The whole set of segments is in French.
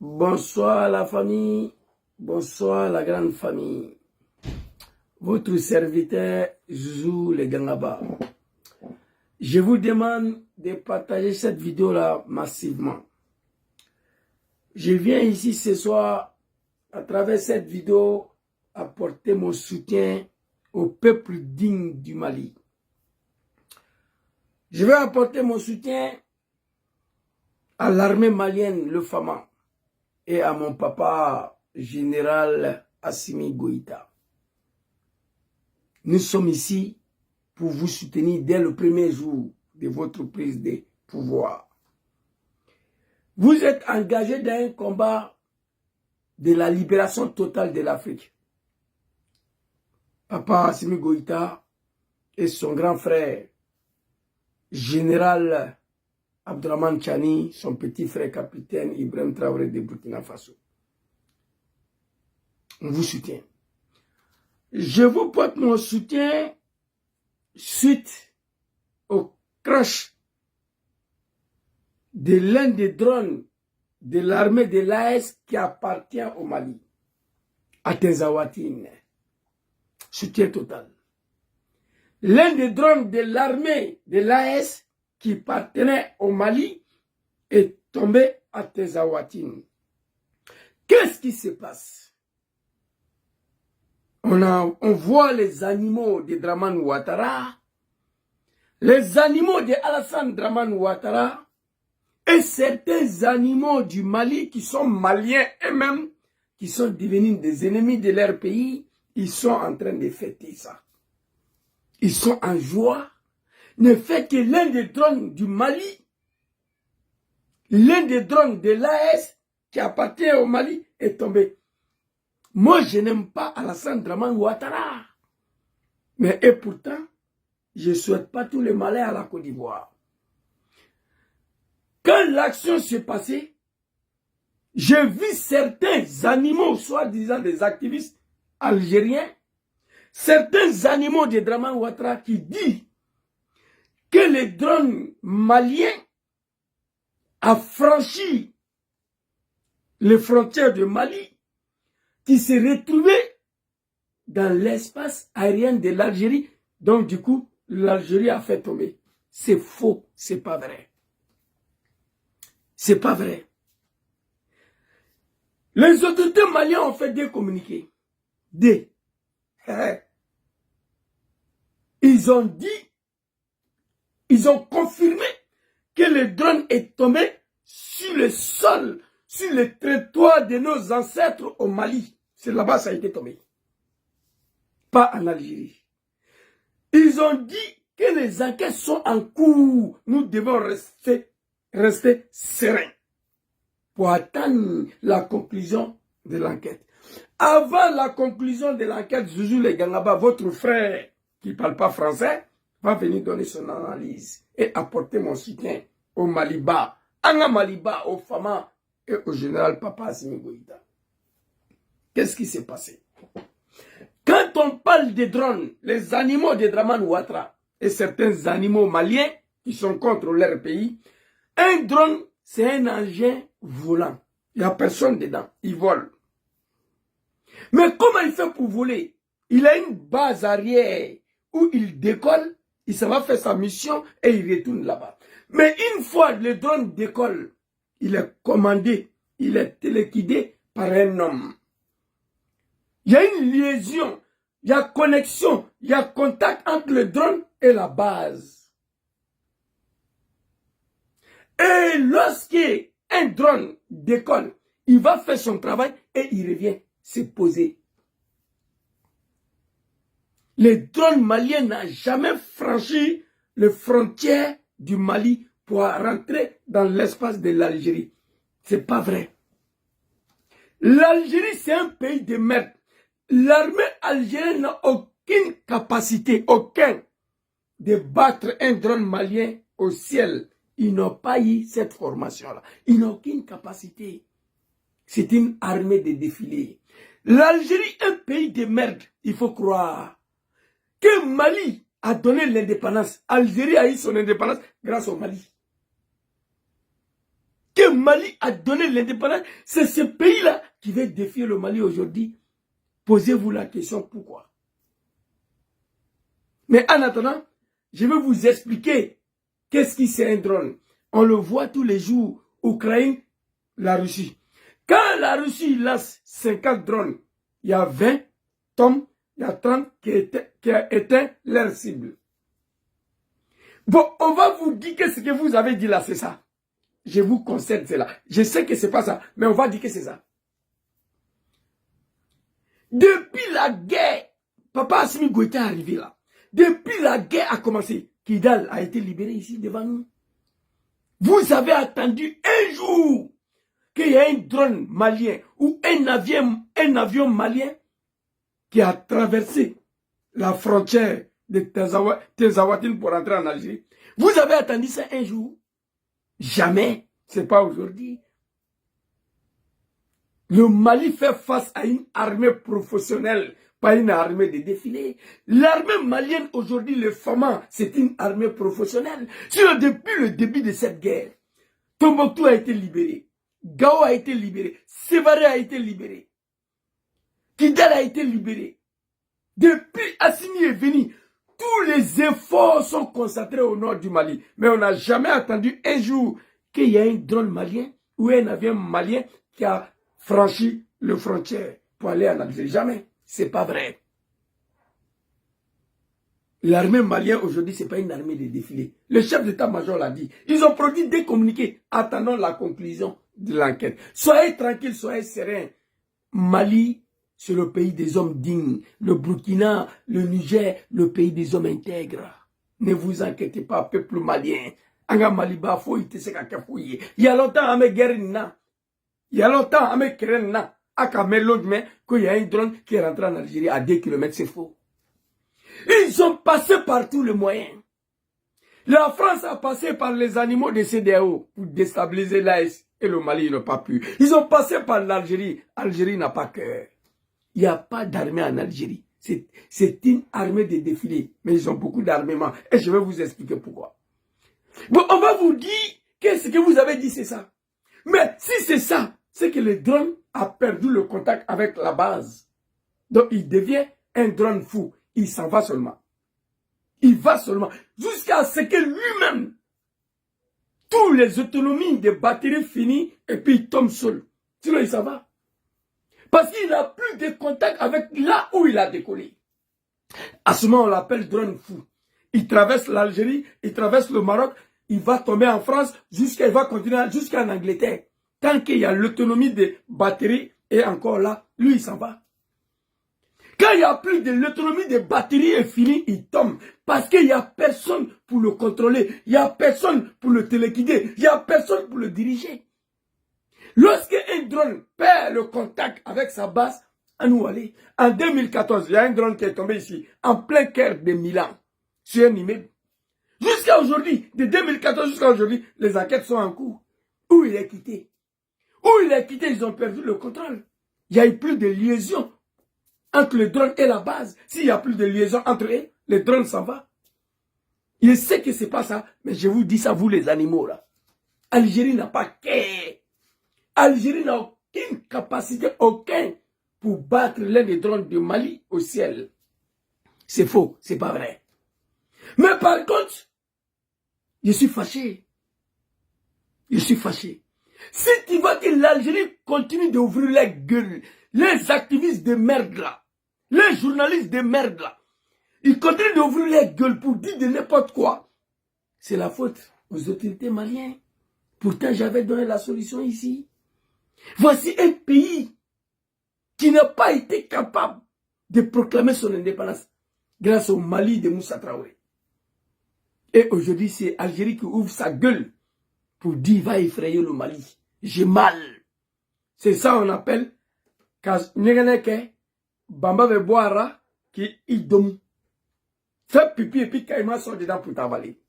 Bonsoir la famille, bonsoir la grande famille. Votre serviteur Zouzou le Gangaba. Je vous demande de partager cette vidéo-là massivement. Je viens ici ce soir, à travers cette vidéo, apporter mon soutien au peuple digne du Mali. Je vais apporter mon soutien à l'armée malienne, le FAMA, et à mon papa général Assimi Goïta. Nous sommes ici pour vous soutenir dès le premier jour de votre prise de pouvoir. Vous êtes engagé dans un combat de la libération totale de l'Afrique. Papa Assimi Goïta et son grand frère, général Abdourahmane Tchani, son petit frère capitaine Ibrahim Traoré de Burkina Faso. On vous soutient. Je vous porte mon soutien suite au crash de l'un des drones de l'armée de l'AS qui appartient au Mali, à Tezawatine. Soutien total. L'un des drones de l'armée de l'AS qui appartenait au Mali est tombé à Tezawatine. Qu'est-ce qui se passe? On voit les animaux de Dramane Ouattara, les animaux de Alassane Dramane Ouattara et certains animaux du Mali qui sont maliens eux-mêmes, qui sont devenus des ennemis de leur pays, ils sont en train de fêter ça. Ils sont en joie. Ne fait que l'un des drones du Mali, l'un des drones de l'AS qui appartient au Mali est tombé. Moi, je n'aime pas Alassane Dramane Ouattara. Mais et pourtant, je ne souhaite pas tous les malheurs à la Côte d'Ivoire. Quand l'action s'est passée, j'ai vu certains animaux, soi-disant des activistes algériens, certains animaux de Dramane Ouattara qui disent que le drone malien a franchi les frontières du Mali, qui s'est retrouvé dans l'espace aérien de l'Algérie. Donc du coup, l'Algérie a fait tomber. C'est faux, c'est pas vrai. C'est pas vrai. Les autorités maliennes ont fait des communiqués. Ils ont dit, ils ont confirmé que le drone est tombé sur le sol, sur le territoire de nos ancêtres au Mali. C'est là-bas que ça a été tombé. Pas en Algérie. Ils ont dit que les enquêtes sont en cours. Nous devons rester sereins pour attendre la conclusion de l'enquête. Avant la conclusion de l'enquête, Zouzou le Gangaba, votre frère qui ne parle pas français, va venir donner son analyse et apporter mon soutien au Maliba, Anga Maliba, au Fama et au général Papa Assimi Goïta. Qu'est-ce qui s'est passé? Quand on parle des drones, les animaux de Dramane Ouattara et certains animaux maliens qui sont contre leur pays, un drone, c'est un engin volant. Il n'y a personne dedans. Il vole. Mais comment il fait pour voler? Il a une base arrière où il décolle, il s'en va faire sa mission et il retourne là-bas. Mais une fois le drone décolle, il est commandé, il est téléguidé par un homme. Il y a une liaison, il y a connexion, il y a contact entre le drone et la base. Et lorsque un drone décolle, il va faire son travail et il revient se poser. Le drone malien n'a jamais franchi les frontières du Mali pour rentrer dans l'espace de l'Algérie. C'est pas vrai. L'Algérie, c'est un pays de merde. L'armée algérienne n'a aucune capacité, de battre un drone malien au ciel. Ils n'ont pas eu cette formation-là. Ils n'ont aucune capacité. C'est une armée de défilés. L'Algérie est un pays de merde. Il faut croire que Mali a donné l'indépendance. Algérie a eu son indépendance grâce au Mali. que Mali a donné l'indépendance, c'est ce pays-là qui va défier le Mali aujourd'hui. Posez-vous la question pourquoi. Mais en attendant, je vais vous expliquer qu'est-ce qui c'est un drone. On le voit tous les jours, Ukraine, la Russie. Quand la Russie lance 50 drones, il y a 20 tombent, il y a 30 qui a éteint leur cible. Bon, on va vous dire que ce que vous avez dit là, c'est ça. Je vous concède cela. Je sais que c'est pas ça, mais on va dire que c'est ça. Depuis la guerre, Papa Assimi Goïta est arrivé là. Depuis la guerre a commencé, Kidal a été libéré ici devant nous. Vous avez attendu un jour qu'il y ait un drone malien ou un avion malien qui a traversé la frontière de Tezawatine pour entrer en Algérie. Vous avez attendu ça un jour? Jamais. C'est pas aujourd'hui. Le Mali fait face à une armée professionnelle, pas une armée de défilés. L'armée malienne aujourd'hui, le FAMA, c'est une armée professionnelle. Depuis le début de cette guerre, Tombouctou a été libéré, Gao a été libéré, Sévaré a été libéré, Kidal a été libéré. Depuis Assimi est venu, tous les efforts sont concentrés au nord du Mali. Mais on n'a jamais attendu un jour qu'il y ait un drone malien ou un avion malien qui a franchi le frontière pour aller en Algérie. Jamais. C'est pas vrai. L'armée malienne aujourd'hui, ce n'est pas une armée de défilé. Le chef d'état-major l'a dit. Ils ont produit des communiqués. Attendons la conclusion de l'enquête. Soyez tranquilles, soyez sereins. Mali, c'est le pays des hommes dignes. Le Burkina, le Niger, le pays des hommes intègres. Ne vous inquiétez pas, peuple malien. Anga Maliba, il y a longtemps, à mes guerres, il y a longtemps, à mes guerres, à qu'il y a un drone qui est rentré en Algérie à 2 km, c'est faux. Ils ont passé par tous les moyens. La France a passé par les animaux de CEDEAO pour déstabiliser l'AS et le Mali n'a pas pu. Ils ont passé par l'Algérie. Algérie n'a pas cœur. Il n'y a pas d'armée en Algérie. C'est une armée de défilés. Mais ils ont beaucoup d'armement. Et je vais vous expliquer pourquoi. Bon, on va vous dire que ce que vous avez dit, c'est ça. Mais si c'est ça, c'est que le drone a perdu le contact avec la base. Donc, il devient un drone fou. Il s'en va seulement. Il va seulement. Jusqu'à ce que lui-même, toutes les autonomies des batteries finissent et puis il tombe seul. Sinon, il s'en va. Parce qu'il n'a plus de contact avec là où il a décollé. À ce moment, on l'appelle drone fou. Il traverse l'Algérie, il traverse le Maroc, il va tomber en France, il va continuer jusqu'en Angleterre. Tant qu'il y a l'autonomie des batteries, et encore là, lui, il s'en va. Quand il n'y a plus de l'autonomie des batteries est finie, il tombe. Parce qu'il n'y a personne pour le contrôler. Il n'y a personne pour le téléguider. Il n'y a personne pour le diriger. Lorsque un drone perd le contact avec sa base, à nous aller. En 2014, il y a un drone qui est tombé ici, en plein cœur de Milan, sur un immeuble. Jusqu'à aujourd'hui, de 2014 jusqu'à aujourd'hui, les enquêtes sont en cours. Où il est quitté? Où il est quitté, ils ont perdu le contrôle. Il n'y a eu plus de liaison entre le drone et la base. S'il n'y a plus de liaison entre eux, le drone s'en va. Je sais que ce n'est pas ça, mais je vous dis ça, vous les animaux là. Algérie n'a pas qu'un. Algérie n'a aucune capacité, aucun, pour battre l'un des drones de Mali au ciel. C'est faux, c'est pas vrai. Mais par contre, je suis fâché. Je suis fâché. Si tu vois que l'Algérie continue d'ouvrir les gueules, les activistes de merde là, les journalistes de merde là, ils continuent d'ouvrir les gueules pour dire de n'importe quoi, c'est la faute aux autorités maliennes. Pourtant, j'avais donné la solution ici. Voici un pays qui n'a pas été capable de proclamer son indépendance grâce au Mali de Moussa Traoré. Et aujourd'hui, c'est Algérie qui ouvre sa gueule pour dire va effrayer le Mali. J'ai mal. C'est ça on appelle Bamba ve boira qui idom. Fais pipi et puis Kaima sort dedans pour t'avaler.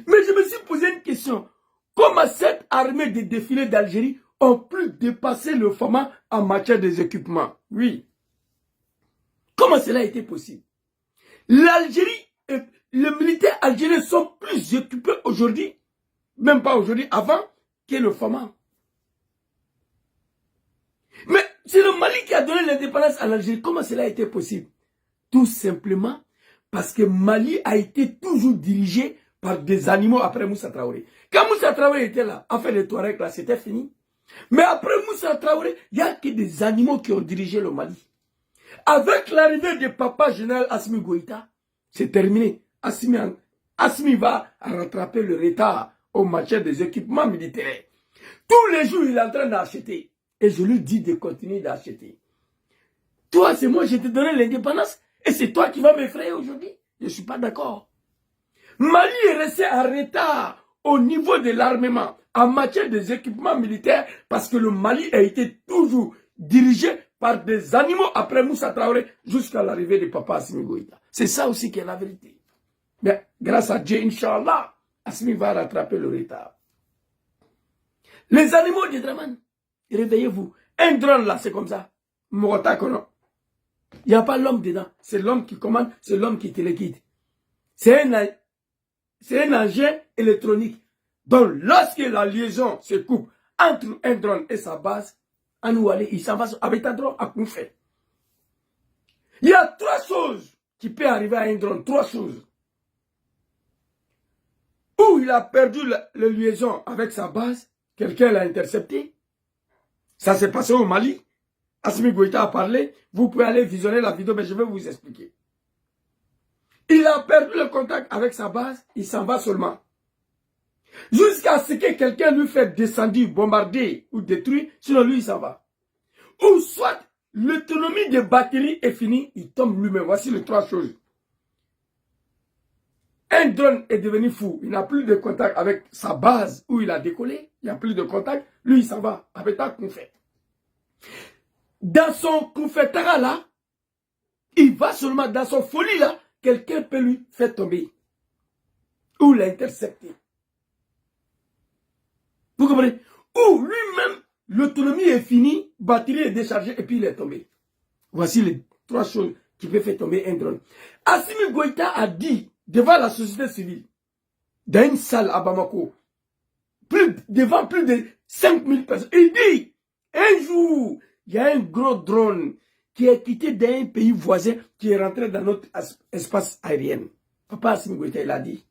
Mais je me suis posé une question. Comment cette armée de défilés d'Algérie ont pu dépasser le FAMA en matière des équipements? Oui. Comment cela a été possible? L'Algérie et les militaires algériens sont plus équipés aujourd'hui, même pas aujourd'hui, avant, que le FAMA. C'est le Mali qui a donné l'indépendance à l'Algérie. Comment cela a été possible? Tout simplement parce que Mali a été toujours dirigé par des animaux après Moussa Traoré. Quand Moussa Traoré était là, en fait les Touaregs là, c'était fini. Mais après Moussa Traoré, il n'y a que des animaux qui ont dirigé le Mali. Avec l'arrivée de papa général Assimi Goïta, c'est terminé. Assimi va rattraper le retard au marché des équipements militaires. Tous les jours, il est en train d'acheter. Et je lui dis de continuer d'acheter. Toi, c'est moi, je t'ai donné l'indépendance. Et c'est toi qui vas m'effrayer aujourd'hui. Je ne suis pas d'accord. Mali est resté en retard au niveau de l'armement, en matière des équipements militaires, parce que le Mali a été toujours dirigé par des animaux après Moussa Traoré jusqu'à l'arrivée de papa Assimi Goïta. C'est ça aussi qui est la vérité. Mais grâce à Dieu, Inch'Allah, Assimi va rattraper le retard. Les animaux de Draman, réveillez-vous. Un drone là, c'est comme ça. Morota Kono. Il n'y a pas l'homme dedans. C'est l'homme qui commande, c'est l'homme qui téléguide. C'est un engin électronique. Donc, lorsque la liaison se coupe entre un drone et sa base, Anouale, il s'en va avec un drone à Koufé. Il y a 3 choses qui peuvent arriver à un drone. 3 choses. Ou il a perdu la liaison avec sa base, quelqu'un l'a intercepté. Ça s'est passé au Mali. Assimi Goïta a parlé. Vous pouvez aller visionner la vidéo, mais je vais vous expliquer. Il a perdu le contact avec sa base, il s'en va seulement. Jusqu'à ce que quelqu'un lui fasse descendre, bombarder ou détruire, sinon lui il s'en va. Ou soit l'autonomie des batteries est finie, il tombe lui-même. Voici les 3 choses. Un drone est devenu fou, il n'a plus de contact avec sa base où il a décollé, il n'y a plus de contact, lui il s'en va avec un confet. Dans son confetara là, il va seulement dans son folie là, quelqu'un peut lui faire tomber ou l'intercepter. Vous comprenez? Ou lui-même, l'autonomie est finie, batterie est déchargée et puis il est tombé. Voici les 3 choses qui peuvent faire tomber un drone. Assimi Goïta a dit devant la société civile, dans une salle à Bamako, devant plus de 5000 personnes, il dit, un jour, il y a un gros drone qui est quitté d'un pays voisin qui est rentré dans notre espace aérien. Papa Assimi Goïta, il a dit.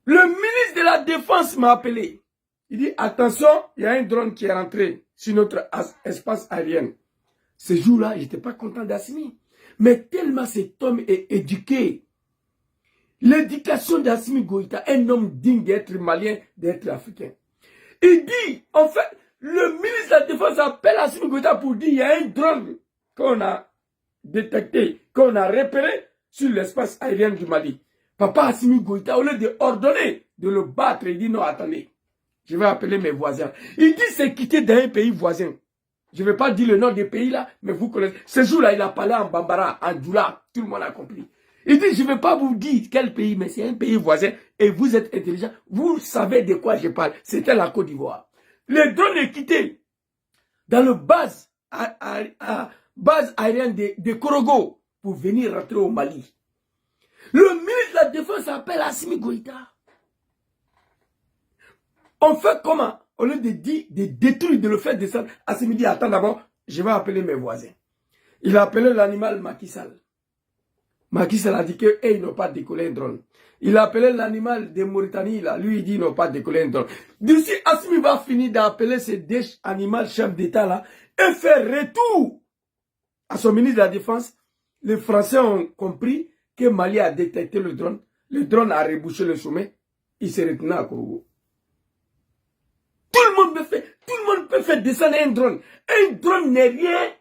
Le ministre de la Défense m'a appelé. Il dit, attention, il y a un drone qui est rentré sur notre espace aérien. Ce jour-là, je n'étais pas content d'Assimi. Mais tellement cet homme est éduqué. L'éducation d'Assimi Goïta, un homme digne d'être malien, d'être africain. Il dit, en fait, le ministre de la Défense appelle Assimi Goïta pour dire, il y a un drone qu'on a détecté, qu'on a repéré sur l'espace aérien du Mali. Papa Assimi Goïta, au lieu de ordonner de le battre, il dit non, attendez, je vais appeler mes voisins. Il dit c'est quitté d'un pays voisin. Je ne vais pas dire le nom des pays là, mais vous connaissez. Ce jour-là, il a parlé en Bambara, en Djoula, tout le monde a compris. Il dit, je ne vais pas vous dire quel pays, mais c'est un pays voisin et vous êtes intelligent. Vous savez de quoi je parle. C'était la Côte d'Ivoire. Les drones est quitté dans le base aérienne de Korogo pour venir rentrer au Mali. Le ministre de la Défense appelle Assimi Goïta. On fait comment? Au lieu de dire, de détruire, de le faire descendre, Assimi dit, attends d'abord, je vais appeler mes voisins. Il a appelé l'animal Macky Sall. Macky Sall a dit qu'ils n'ont pas décollé un drone. Il a appelé l'animal de Mauritanie, là. Lui, il dit qu'ils n'ont pas décollé un drone. D'ici, Assimi va finir d'appeler ces 2 animaux chefs d'État, là, et faire retour à son ministre de la Défense. Les Français ont compris que Mali a détecté le drone. Le drone a rebouché le sommet. Il s'est retourné à Korogo. Tout le monde peut faire descendre un drone. Un drone n'est rien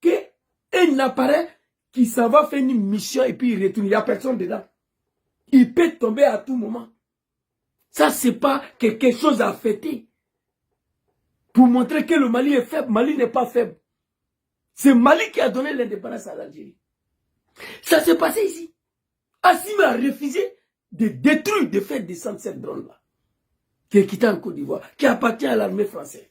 qu'un appareil qui s'en va faire une mission et puis il retourne. Il n'y a personne dedans. Il peut tomber à tout moment. Ça, c'est pas quelque chose à fêter. Pour montrer que le Mali est faible. Mali n'est pas faible. C'est Mali qui a donné l'indépendance à l'Algérie. Ça s'est passé ici. Assimi a refusé de détruire, de faire descendre cette drone-là, qui est quitté en Côte d'Ivoire, qui appartient à l'armée française.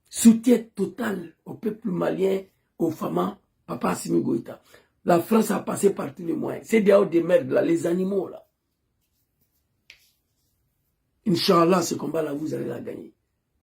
Soutien total au peuple malien, aux femmes, Papa Assimi Goïta. La France a passé par tous les moyens. C'est des hauts des merdes, là, les animaux, là. Inch'Allah, ce combat-là, vous allez la gagner.